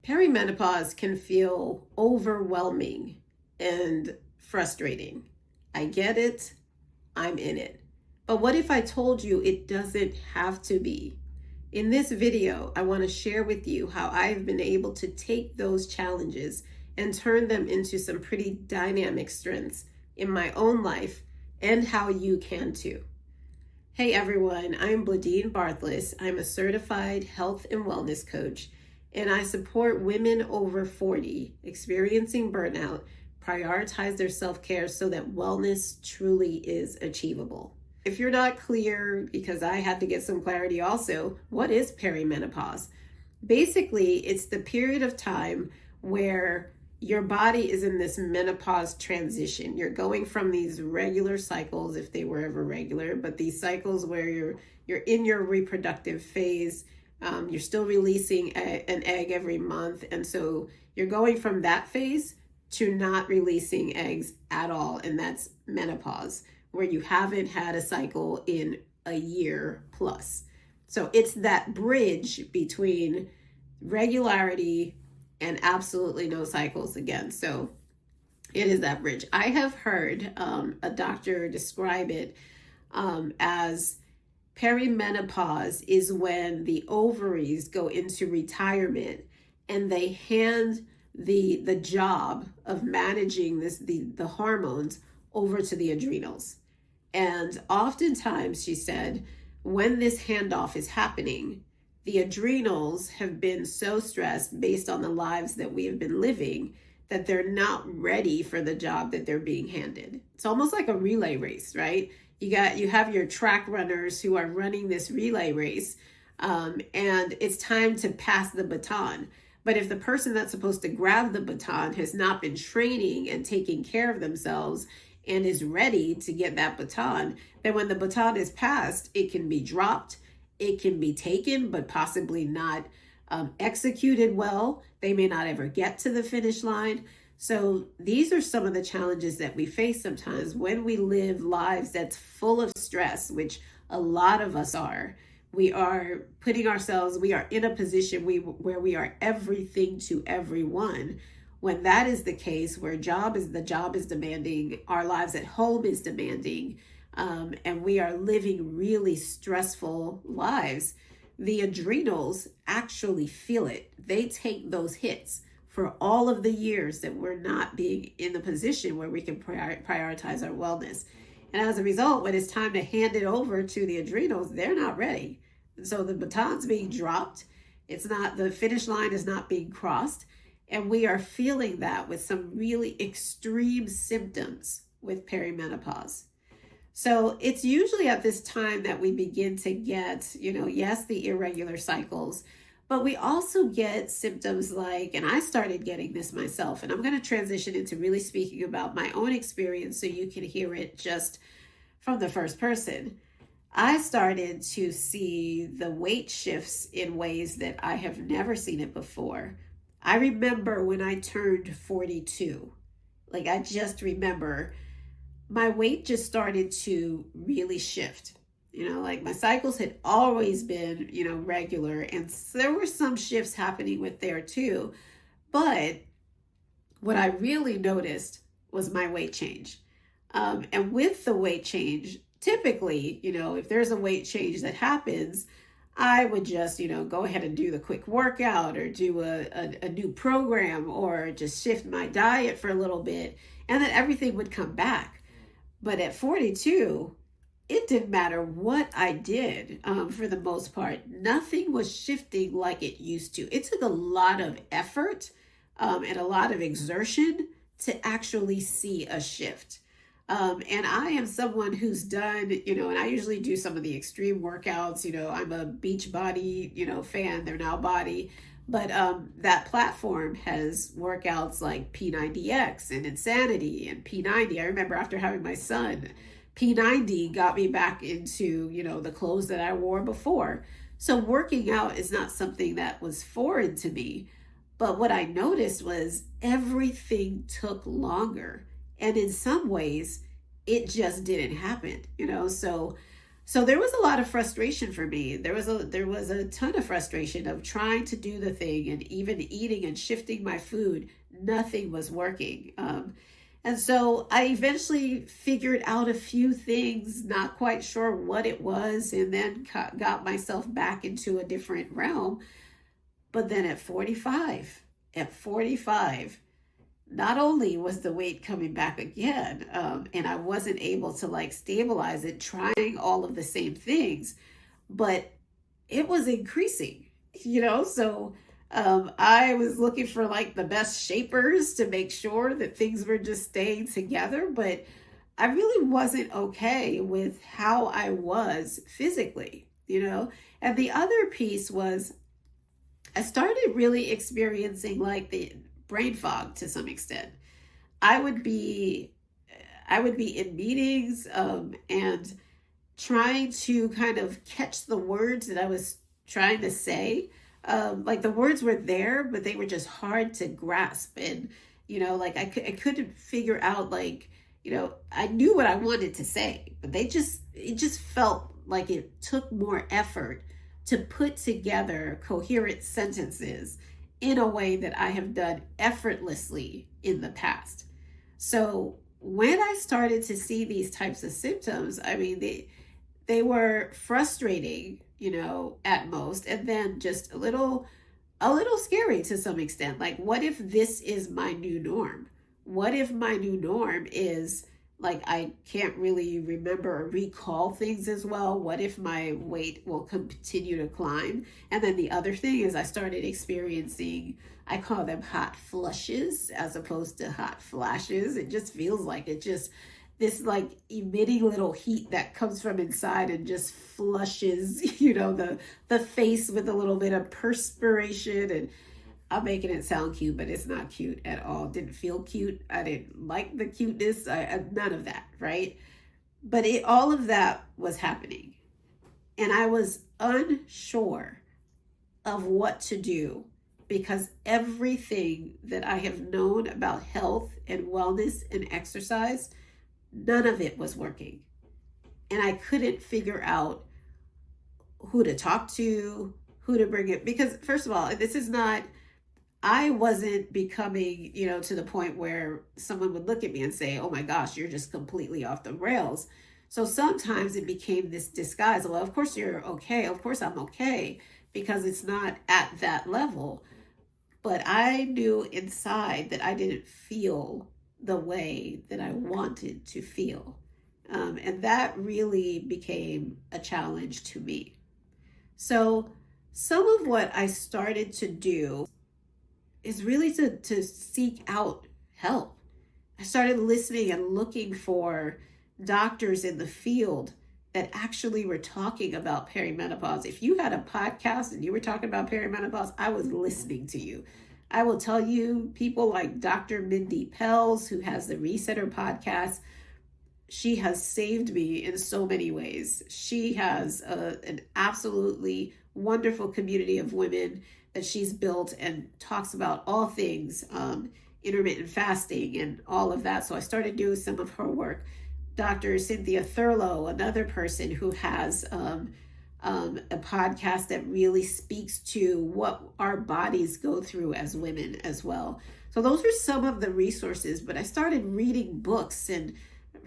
Perimenopause can feel overwhelming and frustrating. I get it. I'm in it. But what if I told you it doesn't have to be? In this video, I want to share with you how I've been able to take those challenges and turn them into some pretty dynamic strengths in my own life and how you can too. Hey everyone, I'm Bladine Barthless. I'm a certified health and wellness coach, and I support women over 40 experiencing burnout prioritize their self-care so that wellness truly is achievable. If you're not clear, because I had to get some clarity also, what is perimenopause? Basically, it's the period of time where your body is in this menopause transition. You're going from these regular cycles, if they were ever regular, but these cycles where you're in your reproductive phase, you're still releasing an egg every month. And so you're going from that phase to not releasing eggs at all. And that's menopause, where you haven't had a cycle in a year plus. So it's that bridge between regularity and absolutely no cycles again. So it is that bridge. I have heard a doctor describe it as perimenopause is when the ovaries go into retirement and they hand the job of managing the hormones over to the adrenals. And oftentimes, she said, when this handoff is happening, the adrenals have been so stressed based on the lives that we have been living that they're not ready for the job that they're being handed. It's almost like a relay race, right? You have your track runners who are running this relay race, and it's time to pass the baton. But if the person that's supposed to grab the baton has not been training and taking care of themselves and is ready to get that baton, then when the baton is passed, it can be dropped, it can be taken, but possibly not executed well. They may not ever get to the finish line. So these are some of the challenges that we face sometimes when we live lives that's full of stress, which a lot of us are. We are putting ourselves, we are in a position where we are everything to everyone. When that is the case, where the job is demanding, our lives at home is demanding, and we are living really stressful lives, the adrenals actually feel it. They take those hits for all of the years that we're not being in the position where we can prioritize our wellness. And as a result, when it's time to hand it over to the adrenals, they're not ready. So the baton's being dropped. The finish line is not being crossed. And we are feeling that with some really extreme symptoms with perimenopause. So it's usually at this time that we begin to get, yes, the irregular cycles, but we also get symptoms like, and I started getting this myself, and I'm going to transition into really speaking about my own experience so you can hear it just from the first person. I started to see the weight shifts in ways that I have never seen it before. I remember when I turned 42, I just remember my weight just started to really shift. My cycles had always been, regular, and so there were some shifts happening with there too. But what I really noticed was my weight change. And with the weight change, typically, if there's a weight change that happens, I would just, go ahead and do the quick workout or do a new program or just shift my diet for a little bit, and then everything would come back. But at 42, it didn't matter what I did, for the most part. Nothing was shifting like it used to. It took a lot of effort and a lot of exertion to actually see a shift. And I am someone who's done, and I usually do some of the extreme workouts. I'm a Beachbody, fan. They're now Body. But that platform has workouts like P90X and Insanity and P90. I remember after having my son, P90 got me back into, the clothes that I wore before. So working out is not something that was foreign to me. But what I noticed was everything took longer. And in some ways, it just didn't happen, So So there was a lot of frustration for me. There was a ton of frustration of trying to do the thing and even eating and shifting my food. Nothing was working. And so I eventually figured out a few things, not quite sure what it was, and then got myself back into a different realm. But then at 45, not only was the weight coming back again, and I wasn't able to like stabilize it, trying all of the same things, but it was increasing, So I was looking for like the best shapers to make sure that things were just staying together, but I really wasn't okay with how I was physically. And the other piece was I started really experiencing like the brain fog to some extent. I would be I would be in meetings and trying to kind of catch the words that I was trying to say. Like the words were there, but they were just hard to grasp. And, like I couldn't figure out like, I knew what I wanted to say, but it just felt like it took more effort to put together coherent sentences in a way that I have done effortlessly in the past. So when I started to see these types of symptoms, I mean, they were frustrating, at most, and then just a little scary to some extent. Like, what if this is my new norm? What if my new norm is like I can't really remember or recall things as well? What if my weight will continue to climb? And then the other thing is I started experiencing, I call them hot flushes as opposed to hot flashes. It just feels like this like emitting little heat that comes from inside and just flushes, the face with a little bit of perspiration. And I'm making it sound cute, but it's not cute at all. Didn't feel cute. I didn't like the cuteness. None of that, right? But all of that was happening. And I was unsure of what to do because everything that I have known about health and wellness and exercise, none of it was working. And I couldn't figure out who to talk to, who to bring it. Because first of all, I wasn't becoming, to the point where someone would look at me and say, oh my gosh, you're just completely off the rails. So sometimes it became this disguise. Well, of course you're okay. Of course I'm okay, because it's not at that level. But I knew inside that I didn't feel the way that I wanted to feel. And that really became a challenge to me. So some of what I started to do is really to seek out help. I started listening and looking for doctors in the field that actually were talking about perimenopause. If you had a podcast and you were talking about perimenopause, I was listening to you. I will tell you, people like Dr. Mindy Pelz, who has the Resetter podcast, she has saved me in so many ways. She has an absolutely wonderful community of women that she's built and talks about all things intermittent fasting and all of that. So I started doing some of her work. Dr. Cynthia Thurlow, another person who has a podcast that really speaks to what our bodies go through as women as well. So those are some of the resources, but I started reading books, and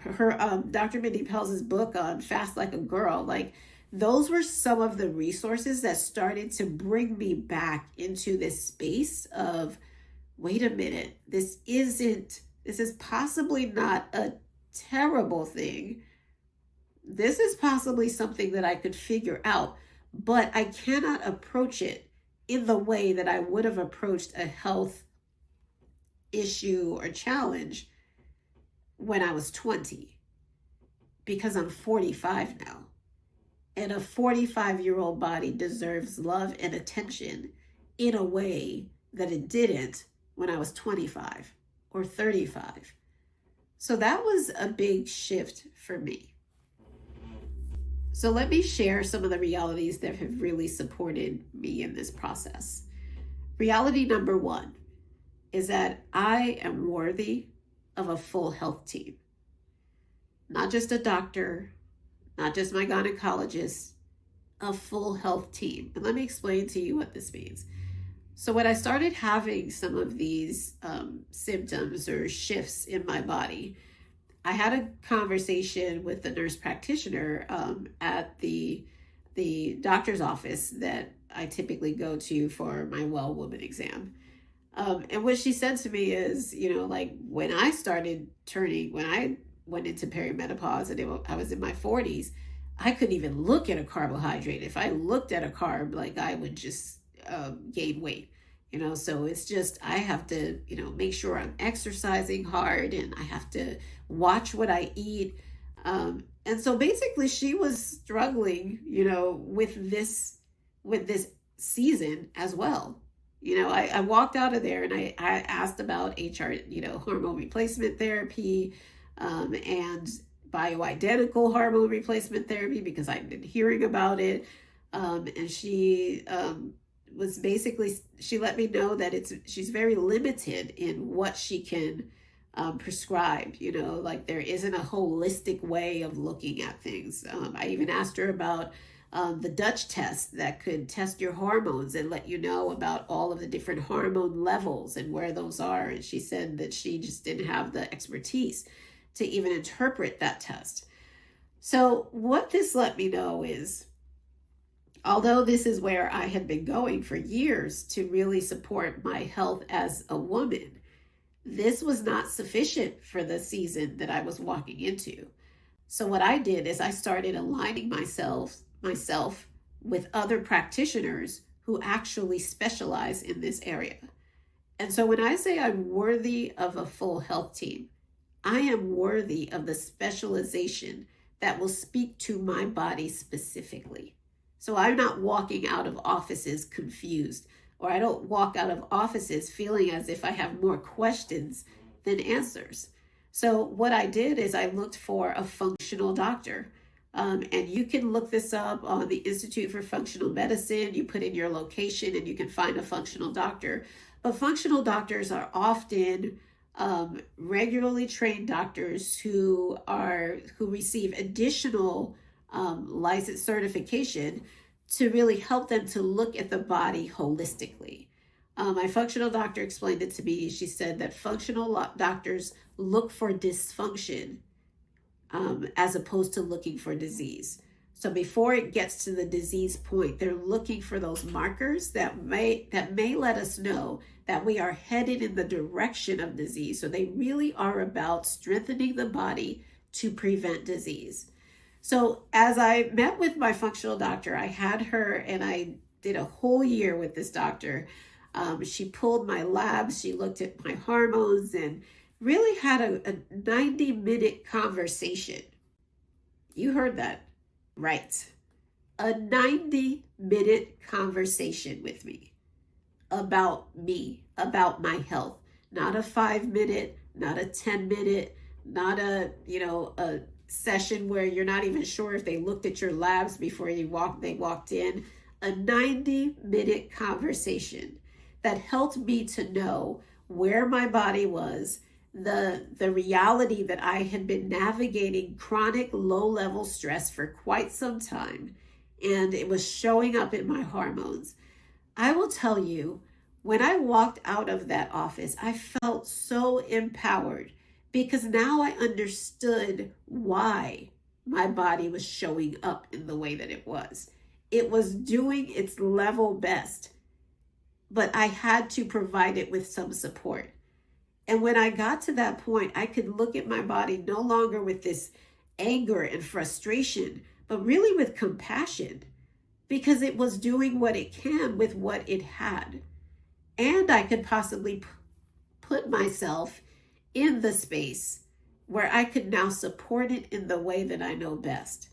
her Dr. Mindy Pelz's book on Fast Like a Girl, like those were some of the resources that started to bring me back into this space of, wait a minute, this is possibly not a terrible thing. This is possibly something that I could figure out, but I cannot approach it in the way that I would have approached a health issue or challenge when I was 20, because I'm 45 now. And a 45-year-old body deserves love and attention in a way that it didn't when I was 25 or 35. So that was a big shift for me. So let me share some of the realities that have really supported me in this process. Reality number one is that I am worthy of a full health team. Not just a doctor, not just my gynecologist, a full health team. And let me explain to you what this means. So when I started having some of these symptoms or shifts in my body, I had a conversation with the nurse practitioner at the doctor's office that I typically go to for my well woman exam. And what she said to me is, like when I went into perimenopause and I was in my 40s, I couldn't even look at a carbohydrate. If I looked at a carb, like I would just gain weight. So it's just, I have to, make sure I'm exercising hard, and I have to watch what I eat. And so basically she was struggling, with this season as well. I walked out of there and I asked about hormone replacement therapy, and bioidentical hormone replacement therapy, because I've been hearing about it. And she, she let me know that she's very limited in what she can prescribe. Like there isn't a holistic way of looking at things. I even asked her about the Dutch test that could test your hormones and let you know about all of the different hormone levels and where those are. And she said that she just didn't have the expertise to even interpret that test. So what this let me know is, although this is where I had been going for years to really support my health as a woman, this was not sufficient for the season that I was walking into. So what I did is I started aligning myself with other practitioners who actually specialize in this area. And so when I say I'm worthy of a full health team, I am worthy of the specialization that will speak to my body specifically. So I'm not walking out of offices confused, or I don't walk out of offices feeling as if I have more questions than answers. So what I did is I looked for a functional doctor. And you can look this up on the Institute for Functional Medicine. You put in your location and you can find a functional doctor. But functional doctors are often regularly trained doctors who receive additional license certification to really help them to look at the body holistically. My functional doctor explained it to me. She said that functional doctors look for dysfunction as opposed to looking for disease. So before it gets to the disease point, they're looking for those markers that may let us know that we are headed in the direction of disease. So they really are about strengthening the body to prevent disease. So as I met with my functional doctor, I had her, and I did a whole year with this doctor. She pulled my labs, she looked at my hormones, and really had a 90-minute conversation. You heard that right. A 90-minute conversation with me, about my health. Not a 5-minute, not a 10-minute, not a session where you're not even sure if they looked at your labs before they walked in. A 90-minute conversation that helped me to know where my body was, the reality that I had been navigating chronic low-level stress for quite some time, and it was showing up in my hormones. I will tell you, when I walked out of that office, I felt so empowered, because now I understood why my body was showing up in the way that it was. It was doing its level best, but I had to provide it with some support. And when I got to that point, I could look at my body no longer with this anger and frustration, but really with compassion, because it was doing what it can with what it had. And I could possibly put myself in the space where I could now support it in the way that I know best.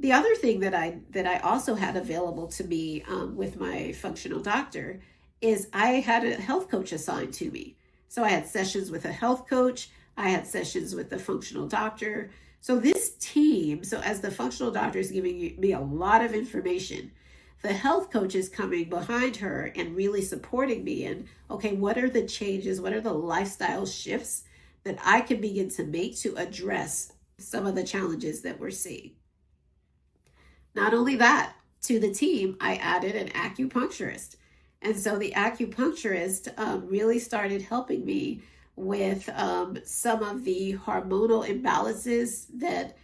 The other thing that I also had available to me with my functional doctor is I had a health coach assigned to me. So I had sessions with a health coach. I had sessions with the functional doctor. So this team, so as the functional doctor is giving me a lot of information, the health coach is coming behind her and really supporting me. And okay, what are the changes? What are the lifestyle shifts that I can begin to make to address some of the challenges that we're seeing? Not only that, to the team, I added an acupuncturist. And so the acupuncturist really started helping me with some of the hormonal imbalances that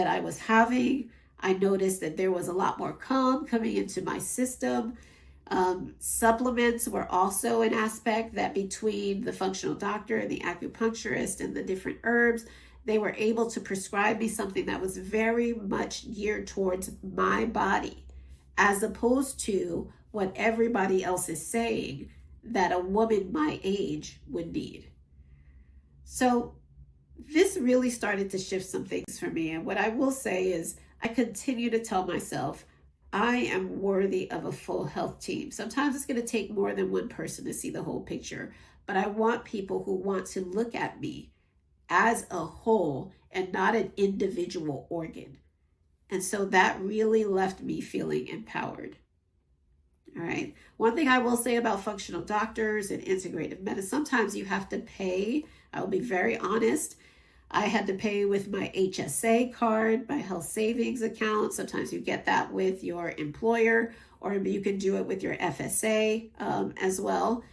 I was having. I noticed that there was a lot more calm coming into my system. Supplements were also an aspect that between the functional doctor and the acupuncturist and the different herbs, they were able to prescribe me something that was very much geared towards my body, as opposed to what everybody else is saying that a woman my age would need. So this really started to shift some things for me. And what I will say is I continue to tell myself I am worthy of a full health team. Sometimes it's going to take more than one person to see the whole picture, but I want people who want to look at me as a whole and not an individual organ. And so that really left me feeling empowered. All right. One thing I will say about functional doctors and integrative medicine, sometimes you have to pay. I will be very honest. I had to pay with my HSA card, my health savings account. Sometimes you get that with your employer, or you can do it with your FSA as well.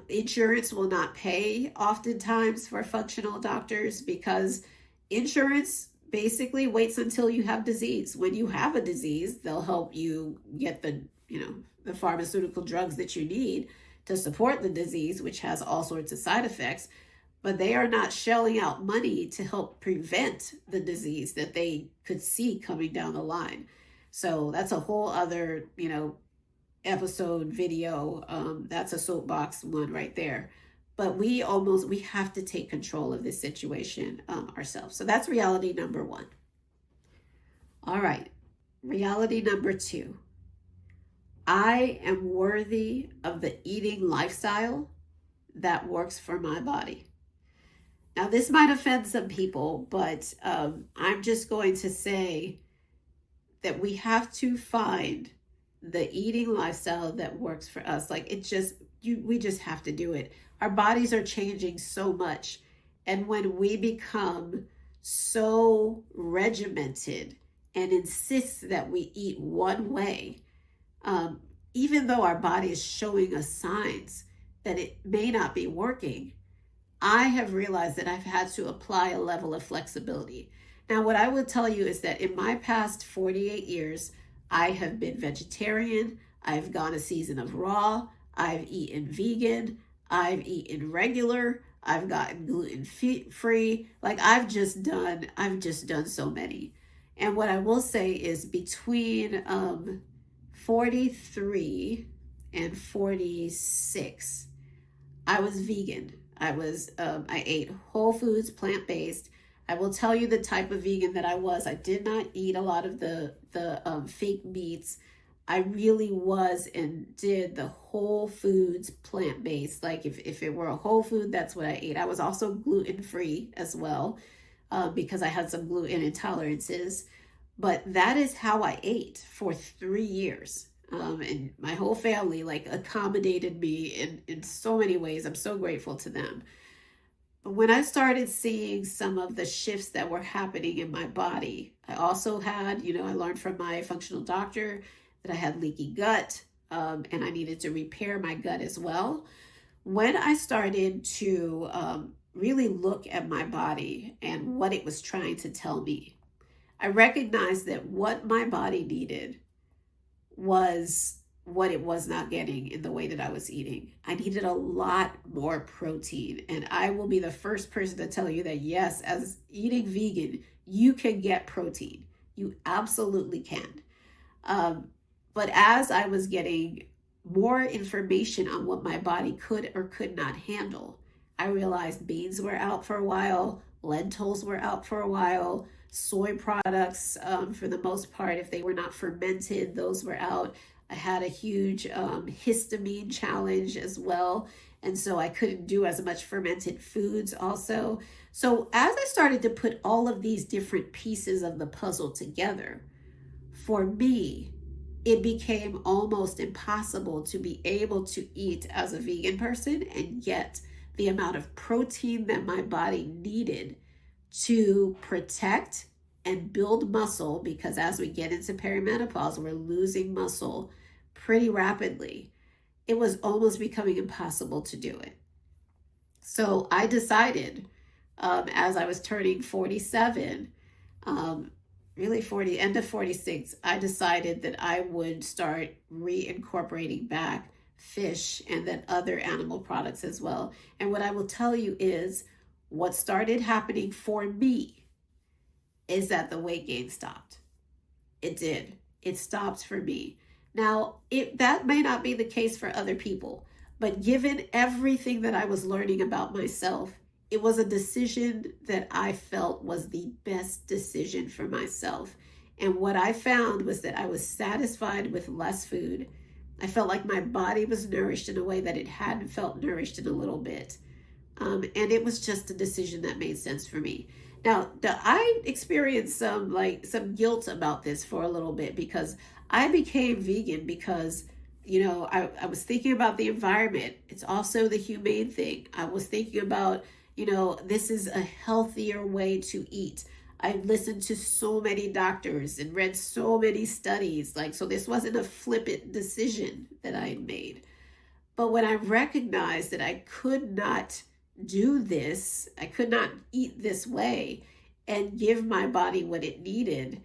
Insurance will not pay oftentimes for functional doctors because insurance basically waits until you have disease. When you have a disease, they'll help you get the pharmaceutical drugs that you need to support the disease, which has all sorts of side effects, but they are not shelling out money to help prevent the disease that they could see coming down the line. So that's a whole other, episode video. That's a soapbox one right there. But we have to take control of this situation ourselves. So that's reality number one. All right. Reality number two. I am worthy of the eating lifestyle that works for my body. Now, this might offend some people, but I'm just going to say that we have to find the eating lifestyle that works for us. Like we just have to do it. Our bodies are changing so much. And when we become so regimented and insist that we eat one way, even though our body is showing us signs that it may not be working, I have realized that I've had to apply a level of flexibility. Now, what I would tell you is that in my past 48 years, I have been vegetarian. I've gone a season of raw. I've eaten vegan. I've eaten regular. I've gotten gluten free. Like I've just done so many. And what I will say is between 43 and 46, I was vegan. I ate whole foods, plant-based. I will tell you the type of vegan that I was. I did not eat a lot of the fake meats. I really was and did the whole foods plant-based. Like if it were a whole food, that's what I ate. I was also gluten-free as well because I had some gluten intolerances. But that is how I ate for 3 years. And my whole family accommodated me in so many ways. I'm so grateful to them. But when I started seeing some of the shifts that were happening in my body, I also had, I learned from my functional doctor that I had leaky gut and I needed to repair my gut as well. When I started to really look at my body and what it was trying to tell me, I recognized that what my body needed was what it was not getting in the way that I was eating. I needed a lot more protein. And I will be the first person to tell you that yes, as eating vegan, you can get protein. You absolutely can. But as I was getting more information on what my body could or could not handle, I realized beans were out for a while, lentils were out for a while, soy products, for the most part, if they were not fermented, those were out. I had a huge histamine challenge as well. And so I couldn't do as much fermented foods also. So as I started to put all of these different pieces of the puzzle together, for me, it became almost impossible to be able to eat as a vegan person and get the amount of protein that my body needed to protect and build muscle, because as we get into perimenopause, we're losing muscle pretty rapidly. It was almost becoming impossible to do it. So I decided, as I was turning 47, really 40, end of 46, I decided that I would start reincorporating back fish and then other animal products as well. And what I will tell you is what started happening for me is that the weight gain stopped. It did. It stopped for me. Now, that may not be the case for other people, but given everything that I was learning about myself, it was a decision that I felt was the best decision for myself. And what I found was that I was satisfied with less food. I felt like my body was nourished in a way that it hadn't felt nourished in a little bit. And it was just a decision that made sense for me. Now, I experienced some guilt about this for a little bit, because I became vegan because, I was thinking about the environment. It's also the humane thing. I was thinking about, this is a healthier way to eat. I listened to so many doctors and read so many studies. So this wasn't a flippant decision that I had made. But when I recognized that I could not do this, I could not eat this way and give my body what it needed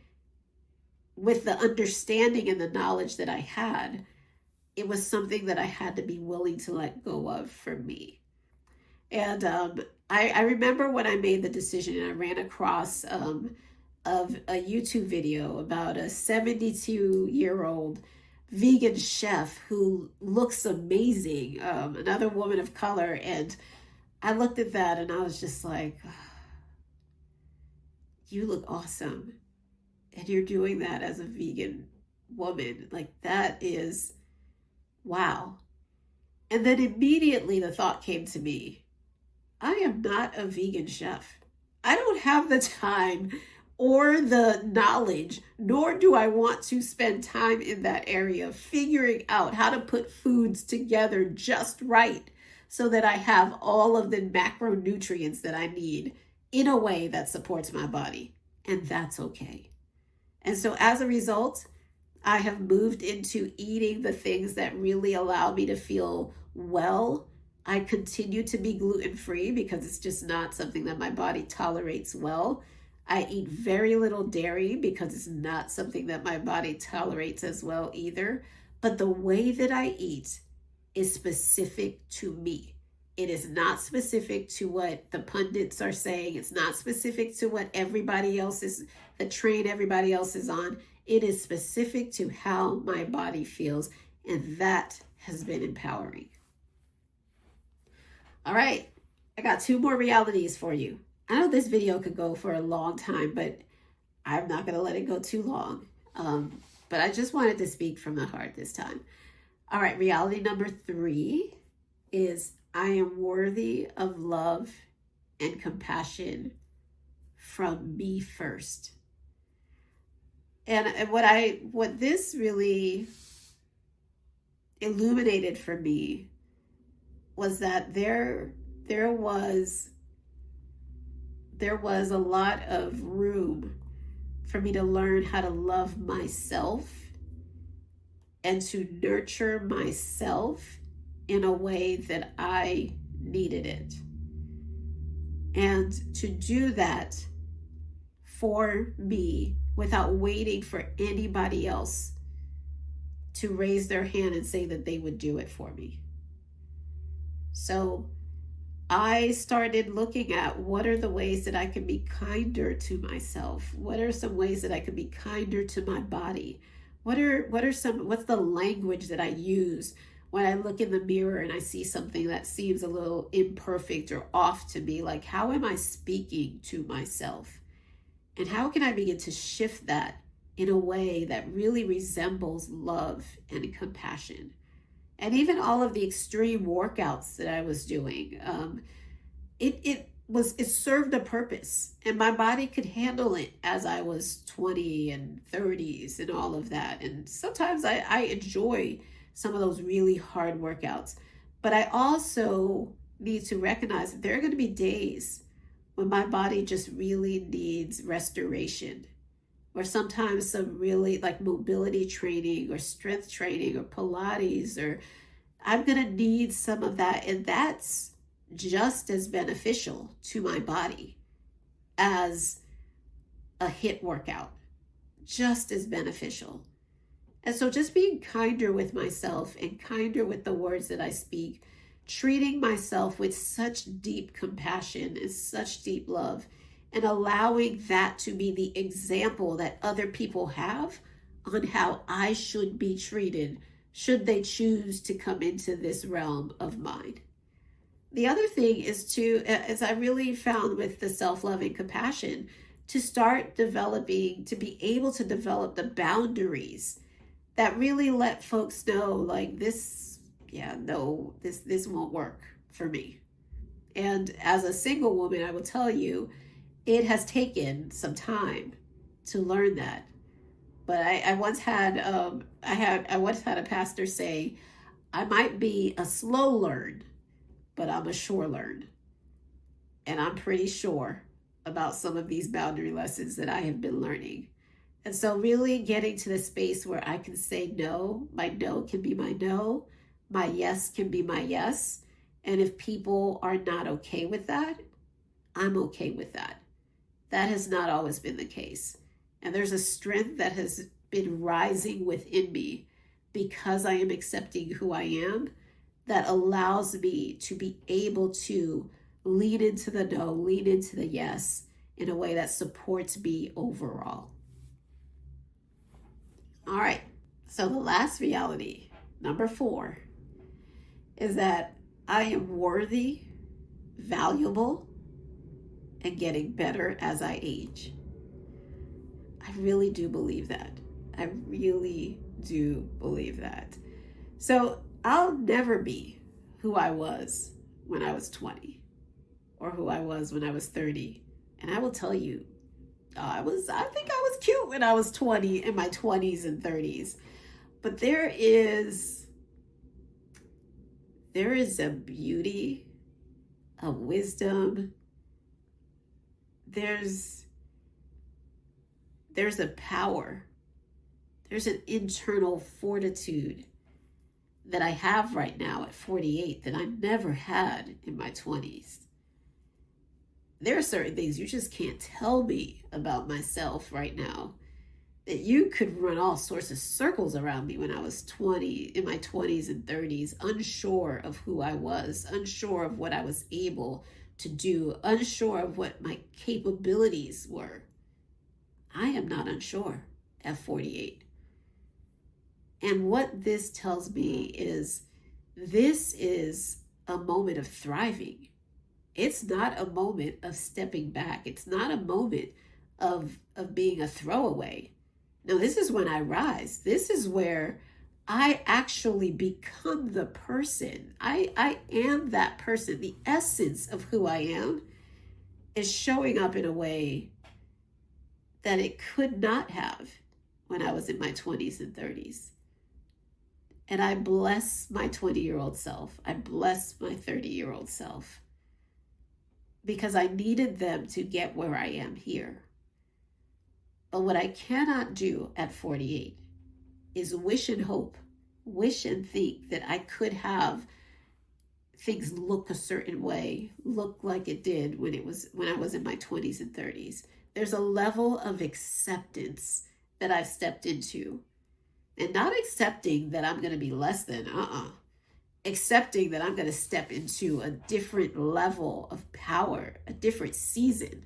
with the understanding and the knowledge that I had, it was something that I had to be willing to let go of for me. And I remember when I made the decision, and I ran across of a YouTube video about a 72-year-old vegan chef who looks amazing, another woman of color. And I looked at that and I was just like, you look awesome. And you're doing that as a vegan woman. That is, wow. And then immediately the thought came to me, I am not a vegan chef. I don't have the time or the knowledge, nor do I want to spend time in that area figuring out how to put foods together just right so that I have all of the macronutrients that I need in a way that supports my body. And that's okay. And so as a result, I have moved into eating the things that really allow me to feel well. I continue to be gluten-free because it's just not something that my body tolerates well. I eat very little dairy because it's not something that my body tolerates as well either. But the way that I eat is specific to me. It is not specific to what the pundits are saying. It's not specific to what everybody else is, the train everybody else is on. It is specific to how my body feels, and that has been empowering. All right, I got 2 more realities for you. I know this video could go for a long time, but I'm not going to let it go too long. But I just wanted to speak from the heart this time. All right, reality number 3 is I am worthy of love and compassion from me first. And what this really illuminated for me was that there was a lot of room for me to learn how to love myself and to nurture myself in a way that I needed it. And to do that for me without waiting for anybody else to raise their hand and say that they would do it for me. So I started looking at what are the ways that I can be kinder to myself? What are some ways that I can be kinder to my body? What's the language that I use when I look in the mirror and I see something that seems a little imperfect or off to me? How am I speaking to myself? And how can I begin to shift that in a way that really resembles love and compassion? And even all of the extreme workouts that I was doing, it served a purpose, and my body could handle it as I was 20 and 30s and all of that. And sometimes I enjoy some of those really hard workouts, but I also need to recognize that there are going to be days when my body just really needs restoration, or sometimes some really like mobility training or strength training or Pilates, or I'm going to need some of that. And that's just as beneficial to my body as a HIIT workout, just as beneficial. And so just being kinder with myself and kinder with the words that I speak, treating myself with such deep compassion and such deep love, and allowing that to be the example that other people have on how I should be treated should they choose to come into this realm of mine. The other thing is to, as I really found with the self-love and compassion, to start developing, to be able to develop the boundaries that really let folks know, like, this, yeah, no, this won't work for me. And as a single woman, I will tell you, it has taken some time to learn that. But I once had a pastor say, I might be a slow learn, but I'm a sure learn. And I'm pretty sure about some of these boundary lessons that I have been learning. And so really getting to the space where I can say no, my no can be my no, my yes can be my yes. And if people are not okay with that, I'm okay with that. That has not always been the case. And there's a strength that has been rising within me because I am accepting who I am, that allows me to be able to lean into the no, lean into the yes in a way that supports me overall. All right, so the last reality, number 4, is that I am worthy, valuable, and getting better as I age. I really do believe that. I really do believe that. So I'll never be who I was when I was 20 or who I was when I was 30. And I will tell you, I think I was cute when I was 20, in my 20s and 30s. But there is a beauty, a wisdom. There's a power. There's an internal fortitude that I have right now at 48 that I never had in my 20s. There are certain things you just can't tell me about myself right now, that you could run all sorts of circles around me when I was 20, in my 20s and 30s, unsure of who I was, unsure of what I was able to do, unsure of what my capabilities were. I am not unsure at 48. And what this tells me is, this is a moment of thriving. It's not a moment of stepping back. It's not a moment of being a throwaway. No, this is when I rise. This is where I actually become the person. I am that person. The essence of who I am is showing up in a way that it could not have when I was in my 20s and 30s. And I bless my 20-year-old self. I bless my 30-year-old self, because I needed them to get where I am here. But what I cannot do at 48 is wish and hope, wish and think that I could have things look a certain way, look like it did when I was in my 20s and 30s. There's a level of acceptance that I've stepped into, and not accepting that I'm going to be less than, accepting that I'm going to step into a different level of power, a different season.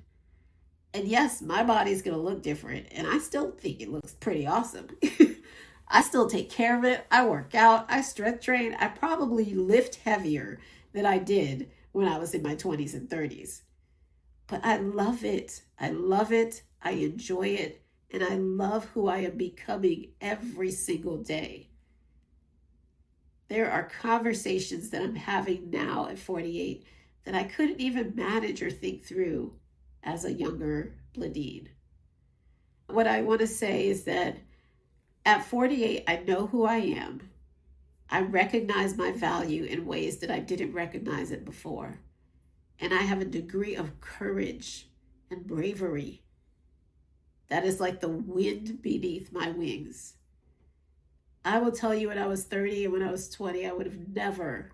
And yes, my body's going to look different, and I still think it looks pretty awesome. I still take care of it. I work out. I strength train. I probably lift heavier than I did when I was in my 20s and 30s. But I love it. I love it. I enjoy it. And I love who I am becoming every single day. There are conversations that I'm having now at 48 that I couldn't even manage or think through as a younger Bladine. What I want to say is that at 48, I know who I am. I recognize my value in ways that I didn't recognize it before. And I have a degree of courage and bravery that is like the wind beneath my wings. I will tell you, when I was 30 and when I was 20, I would have never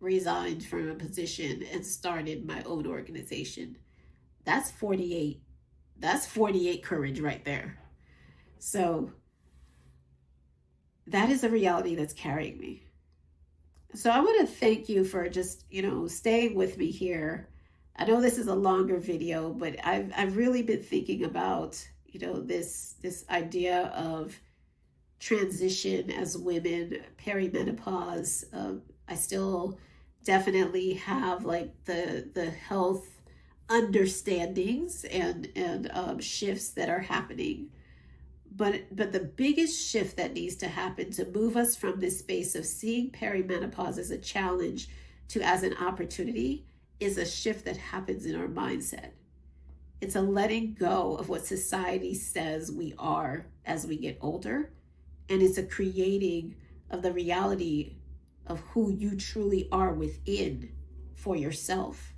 resigned from a position and started my own organization. That's 48. That's 48 courage right there. So that is a reality that's carrying me. So I want to thank you for just, staying with me here. I know this is a longer video, but I've really been thinking about, this idea of transition as women, perimenopause. I still definitely have like the health understandings and shifts that are happening. But the biggest shift that needs to happen to move us from this space of seeing perimenopause as a challenge to as an opportunity is a shift that happens in our mindset. It's a letting go of what society says we are as we get older, and it's a creating of the reality of who you truly are within for yourself.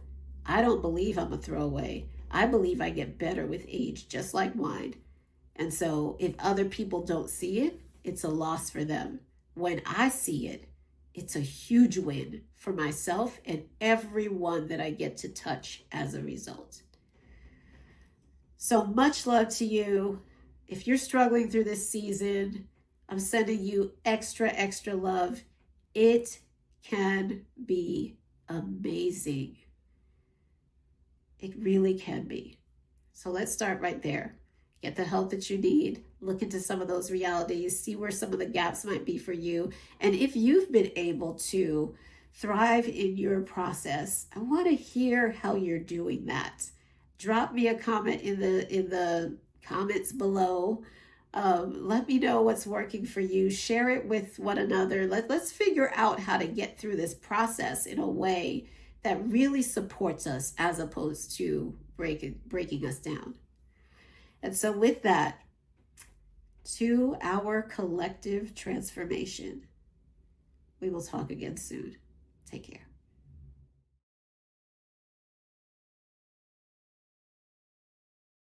I don't believe I'm a throwaway. I believe I get better with age, just like wine. And so if other people don't see it, it's a loss for them. When I see it, it's a huge win for myself and everyone that I get to touch as a result. So much love to you. If you're struggling through this season, I'm sending you extra, extra love. It can be amazing. It really can be. So let's start right there. Get the help that you need. Look into some of those realities. See where some of the gaps might be for you. And if you've been able to thrive in your process, I want to hear how you're doing that. Drop me a comment in the comments below. Let me know what's working for you. Share it with one another. Let's figure out how to get through this process in a way that really supports us as opposed to breaking us down. And so with that, to our collective transformation, we will talk again soon. Take care.